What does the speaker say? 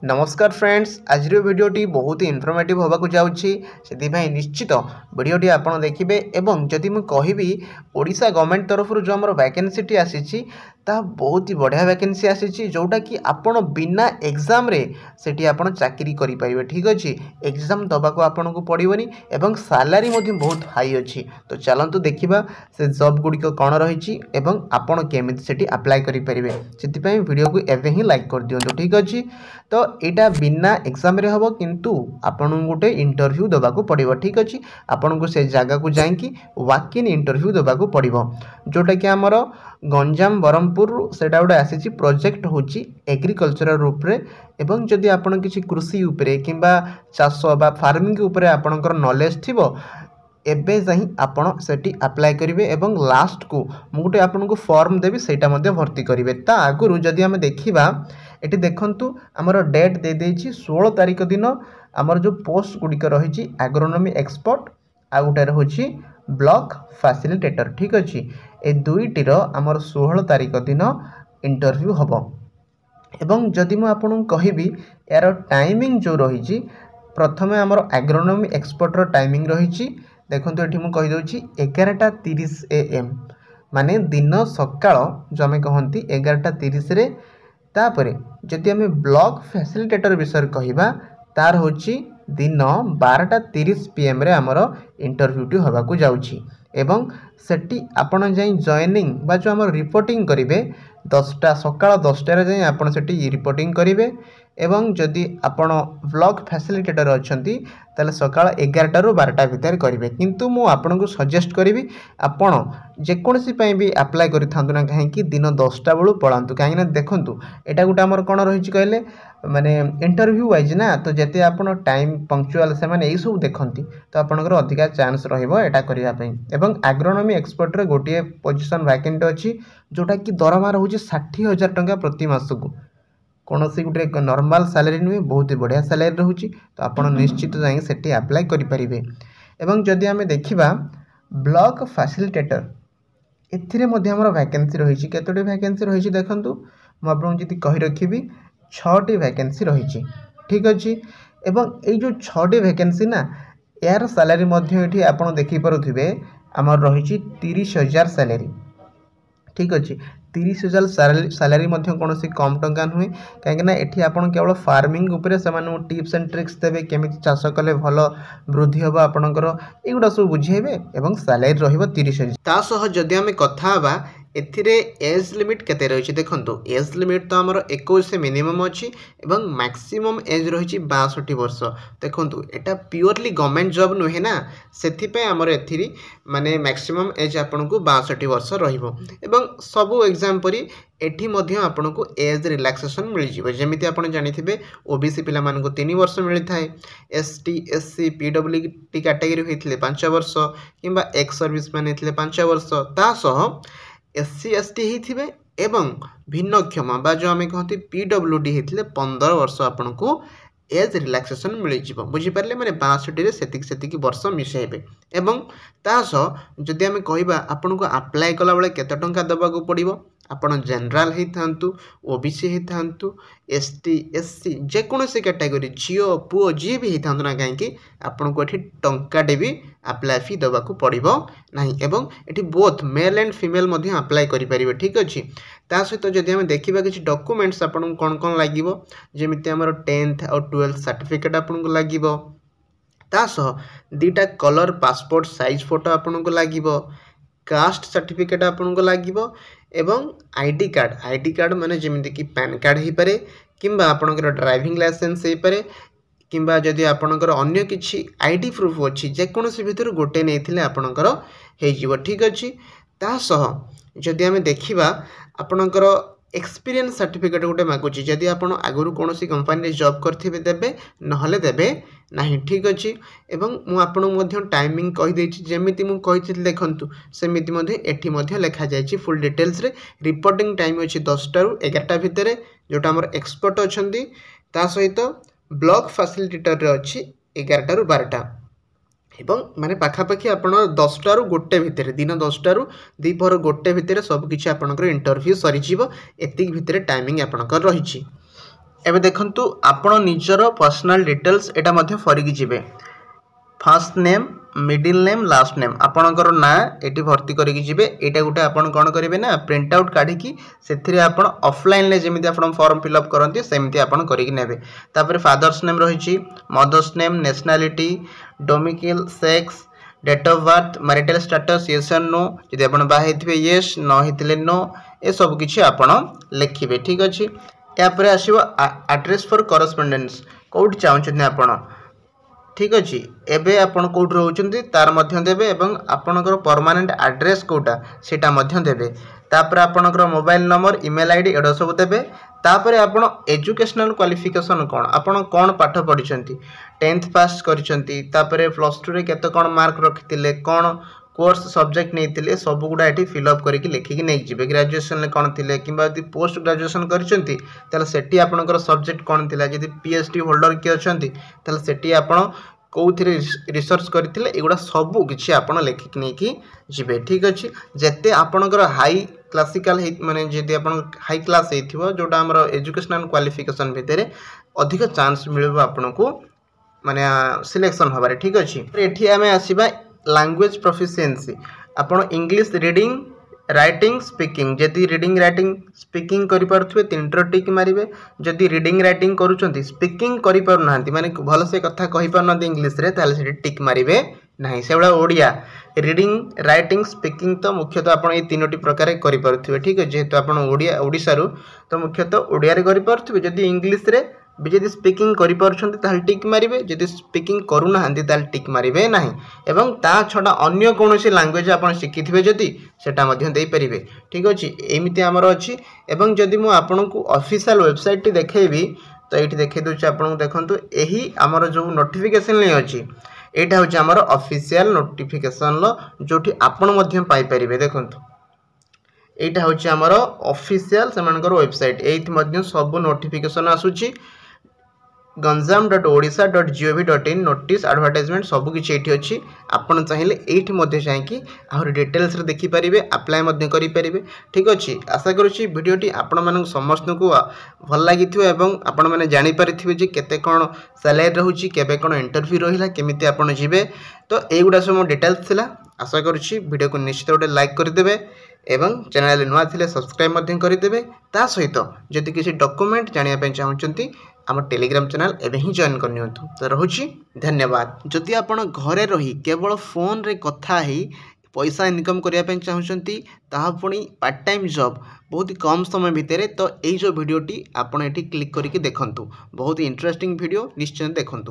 नमस्कार फ्रेंड्स, आज वीडियोटी बहुत ही इनफॉर्मेटिव होगा जाऊँगी से निश्चित वीडियोटी आपड़ देखिए। एवं जदि मुझे कहबी ओडिशा गवर्नमेंट तरफ जो आम वैकेंसी आसी बहुत ही बढ़िया वैकेंसी आसी जोटा कि आपण बिना एग्जाम रे सेठी आपण चाकरी करि परिबे। ठीक अच्छे, एग्जाम दबाको आपन को पड़ोनी एवं सैलरी बहुत हाई अच्छी। तो चलतु देखा से जॉब गुड़िक कौन रही आपड़ केमी से अप्लाई करेंगे से वीडियो को एवं ही लाइक कर दिंतु। ठीक अच्छे, तो यहाँ बिना एग्जाम रे हम किंतु आपन गोटे इंटरव्यू दबाको पड़ो। ठीक अच्छे, आपन को से जगह को जाकि वॉक इन इंटरव्यू दबाको पड़ो जोटा कि आमर गंजाम बरहमपुर सेटा गोटे आसी प्रोजेक्ट होची एग्रीकल्चरल रूप रे। एवं जदि आपण किसी कृषि उपरे किंबा चाष बा फार्मिंग उपरे आपणकर नॉलेज थिबो एबे जाही आपण सेठी अप्लाई करिवे एवं लास्ट को मुटे आपन को फॉर्म देबी सेटा मध्ये भर्ती करिवे। ता आगुरु जदि हम देखिबा एटी देखंतु हमर डेट दे देछि 16 तारिख दिन हमर जो पोस्ट गुडिक रहिछि एग्रोनॉमी एक्सपर्ट आ गोटे होछि ब्लॉक फैसिलिटेटर। ठीक अच्छे, ए दुईटीर आमर 16 तारिख दिन इंटरव्यू हम। एवं जदि मु आपन कहबी यार टाइमिंग जो रही प्रथमे आमर एग्रोनॉमी एक्सपर्टर टाइमिंग रही देखो ये मुझे कहीदे 11:30 AM माने दिन सकाळ जो आम कहती 11:30 रे। तापरे जदि आम ब्लॉक फैसिलिटेटर विषय कहबा तार होची दिन 12:30 PM रे आमर इंटरव्यूटी होबाकू जाउची। एवं सेठी आपण जाई जॉइनिंग बा जो आमर रिपोर्टिंग करिवे 10टा सकाळ 10टा रे जाई आपण सेठी रिपोर्टिंग करिवे। एवं जदि आपण ब्लॉक फैसिलिटेटर अछंती ताले सकाळ 11टा रु 12टा भितर करिवे। किंतु मु आपण को सजेस्ट करिवि आपण जेकोसी पई भी अप्लाई करि थांतु ना काहे कि दिन 10टा बेलू पळांतु। काहे ना देखंतु एटा गुटा हमर कोन रहिछि कहले माने इंटरव्यू वाइज ना, तो जते आपण टाइम पंक्चुअल से माने ए सब देखंती तो आपनकर अधिका चांस रहिबो एटा करिया पई। एवं एग्रोनॉमी एक्सपर्ट रे गोटिए पोजीशन वैकेंट अछि जोटा कि दरमा रहउछि 60,000 टंका प्रति मासकु। कौन सी गोटे नॉर्मल सैलरी नुहे, बहुत ही बढ़िया सैलरी रोचे। तो आप निश्चित जाए सेठी अप्लाई करेंगे। एवं जदि आम देखा ब्लॉक फैसिलिटेटर एथिरे मध्य हमर वैकेंसी रही केतोटी वैकेंसी रही देखूँ मुझे जी कही रखी 6टी वैकेंसी रही। ठीक अच्छे, एवं ये जो 6टी वैकेंसी ना यार सैलरी ये आप देखिपे आमर रही 30,000 सैलरी। ठीक अच्छे, 30,000 सैलरी कौन सी कम टंका नुहे कहीं एठी आपन केवल फार्मिंग उपरे से टिप्स एंड ट्रिक्स देवे केमी चाष कले भल वृद्धि हम आपणकर युवा सब बुझेबे। एवं सैलरी रहिबो 30,000। तासह जदि आम कथा बा एथिरे एज लिमिट केते रही देखो एज लिमिट तो आमर 21 मिनिमम अच्छी एवं मैक्सिमम एज रही 62 वर्ष। देखो एटा प्योरली गवर्नमेंट जॉब नुहे ना, से आमर एथिरी माने मैक्सिमम एज आपन को 62 वर्ष रहिबो। एवं सबू एग्जाम परी एठी मध्य आपन को एज रिलैक्सेशन मिल जिवो। जेमिति आपन जानिथिबे ओबीसी पिला मान को 3 वर्ष मिलथाय, एसटी एससी पीडब्ल्यूडी कैटेगरी होइथिले 5 वर्ष किंबा एक्स सर्विस मैन होइथिले 5 वर्ष। तासह एससी एसटी होइथिबे एवं भिन्नक्षम बा जो आम कहती पीडब्ल्यूडी होइथिले 15 वर्ष आपन को एज रिलैक्सेशन मिल जिवो। बुझी पारले माने 62 रे सेतिक वर्ष मिसेबे। एवं तासह जदि आम कहबा आपन को अप्लाई कला बेले केते टंका दबाको पड़िबो, आपण जनरल ही थांतु ओबीसी ही थांतु एसटी एससी जेकोसी कैटेगरी झीओ पुओ जी भी था ना कहीं आपन को एठी टंकाटे भी अप्लाई फी दबाको पड़िबो नाही। एवं एठी both male and female Madhya apply करि परिबे। ठीक अछि, ता सहित जदि हम देखिबा किछि डॉक्यूमेंट्स आपन कोन कोन लागिबो जेमिति हमर 10th और 12th सर्टिफिकेट आपन को लागिबो। ता सह 2टा कलर पासपोर्ट साइज फोटो आपन को लागिबो, कास्ट सर्टिफिकेट आपन को लागिबो एवं आईडी कार्ड माने जेमिति कि पैन कार्ड ही पारे किंबा आपनकर ड्राइविंग लाइसेंस ही पारे किंबा जदि आपनकर अन्य किछि आईडी प्रूफ अछि जेकोसी भितर गोटे नैथिले आपनकर हे जिवो। ठीक अछि, ता सह जदि हम देखिबा आपनकर एक्सपीरियंस सर्टिफिकेट गोटे मागुची जदि आपन आगुरु कोनोसी कंपनी रे जॉब करथिबे देबे नहले देबे नाही। ठीक अछि, एवं मु आपन मध्य टाइमिंग कहि देछि जेमिति मु कहिथिल देखंतु सेमिति मध्य एठी मध्य लिखा जायछि फुल डिटेल्स रे। रिपोर्टिंग टाइम अछि 10टा रु 11टा भितरे जोटा हमर एक्सपर्ट अछंती, ता सहित ब्लॉक फैसिलिटेटर रे अछि 11टा रु 12टा एवं माने पाखापाखि आपण 10टा रु 1 भितर दिन 10टा रु दीपहर 1 भितर सब किछि आपनकर इंटरव्यू सरी जीवो। एतिक भितर टाइमिंग आपनकर रहिछि। एबे देखंतु आपण निजर पर्सनल डिटेल्स एटा मध्य फरिकी जिवे first name middle name last name आपणकर ना एटी भर्ती करके जिवे एटा गुटे आपण कोन करिवे ना प्रिंट आउट काढी की सेथिरे आपण ऑफलाइन ले जेमिति आपण फॉर्म फिल अप करंती सेमिति आपण करिक नेबे तापर फादर्स नेम रहिछि mother's name nationality domicile sex date of birth marital status yes और नो यदि आपण बा हेथिबे यस न हेतिले नो ए सब किछि आपण लिखिबे ठीक अछि या पर आसीबो एड्रेस फॉर कॉरेस्पोंडेंस कोड चाहउछन आपण ठीक अच्छे एबे आपण कोड रहउचंती तार मध्य देबे एवं आपणकर परमानेंट एड्रेस कोटा सेटा मध्य देबे तापर आपणकर मोबाइल नंबर ईमेल आईडी एडो सब देबे तापर आपण एजुकेशनल क्वालिफिकेशन कोन आपण कोन पाठ पढिचंती 10th पास करिसंती तापर प्लस 2 रे केते कोन मार्क रखितिले कोन कोर्स सब्जेक्ट नहीं सब गुड़ा ये फिलअप करके लिखिकी नहीं जी ग्रेजुएशन कौन थे कि पोस्ट ग्रेजुएशन कर सेठी आपणकर सब्जेक्ट कौन थी जब पीएचडी होल्डर किए अच्छा सेठी आप कौन रिसर्च करते एगुड़ा सबू किसी आप लिखिकी नहीं जी ठीक अच्छे जिते आपणकर हाई क्लासिकल माने जदि आप हाई क्लास जोटा आम एजुकेशनल क्वालिफिकेशन भितर अधिक चांस मिल आपन को माने सिलेक्शन हबारे ठीक अच्छे ये आम आसवा लैंग्वेज प्रोफिशिएंसी आपण इंग्लिश रीडिंग राइटिंग स्पीकिंग जदि रीडिंग राइटिंग स्पीकिंग करि पारथुवे तीनटर टिक मारिबे जदि रीडिंग राइटिंग करूचंती स्पीकिंग करि पार नांती माने भल से कथा कहि पार नथि इंग्लिश रे ताले से टिक मारिबे नाही सेबडा ओडिया रीडिंग राइटिंग स्पीकिंग तो मुख्यतः आपण ए तीनोटी प्रकार करि पारथुवे ठीक है जेहेतु आपण ओडिया ओडिसा रु तो मुख्यतः ओडिया रे करि पारथुवे जदि इंग्लिश रे जदि स्पीकिंग करि पारुछंती ताल टिक मारिबे जदि स्पीकिंग करू नाहंती ताल टिक मारिबे नाही एवं ता छडा अन्य कोनोसी लैंग्वेज आपण शिखिथिबे जदि सेटा मध्य देई परिबे ठीक अछि एमिति हमर अछि एवं जदि मु आपन को ऑफिशियल वेबसाइट टी देखेबी तो एठी देखे दोछि आपन को देखंतु एही हमर जो नोटिफिकेशन नै अछि एटा होछि हमर ऑफिशियल नोटिफिकेशन लो जोठी आपन मध्य पाई परिबे देखंतु एटा होछि हमर ऑफिशियल सेमानकर वेबसाइट एथि मध्य सब नोटिफिकेशन आसुछि ganjam.odisha.gov.in नोटिस एडवर्टाइजमेंट सब किछि एठी अछि आपण चाहिए एठी मध्ये जाईकी आहुर डिटेल्स रे देखि परिबे अप्लाई मध्ये करि परिबे ठीक अछि आशा करूछि वीडियोटी आपण मानक समस्त को भल लागिथिबो एवं आपण माने जानि परिथिबे जे केते कोन सैलरी रहउछि केबे कोन इंटरव्यू रहिला केमिति आपण जिवे तो एगुडा सब डिटेल्स थिला आशा करूछि वीडियो को निश्चित ओटे लाइक कर देबे एवं चैनल नुआ थिले सब्सक्राइब मध्ये करि देबे ता सहित जदि किछि डॉक्यूमेंट जानिया पे चाहउचंती आम टेलीग्राम चैनल एवं ही जॉइन करनी तो रोची धन्यवाद जदि आप घरे रही केवल फोन रे कथा ही पैसा इनकम करने चाहते पुणी पार्ट टाइम जॉब बहुत ही कम समय भितर तो यही जो वीडियोटी आपड़ ये क्लिक करके देखूँ बहुत इंटरेस्टिंग वीडियो निश्चय देखूँ।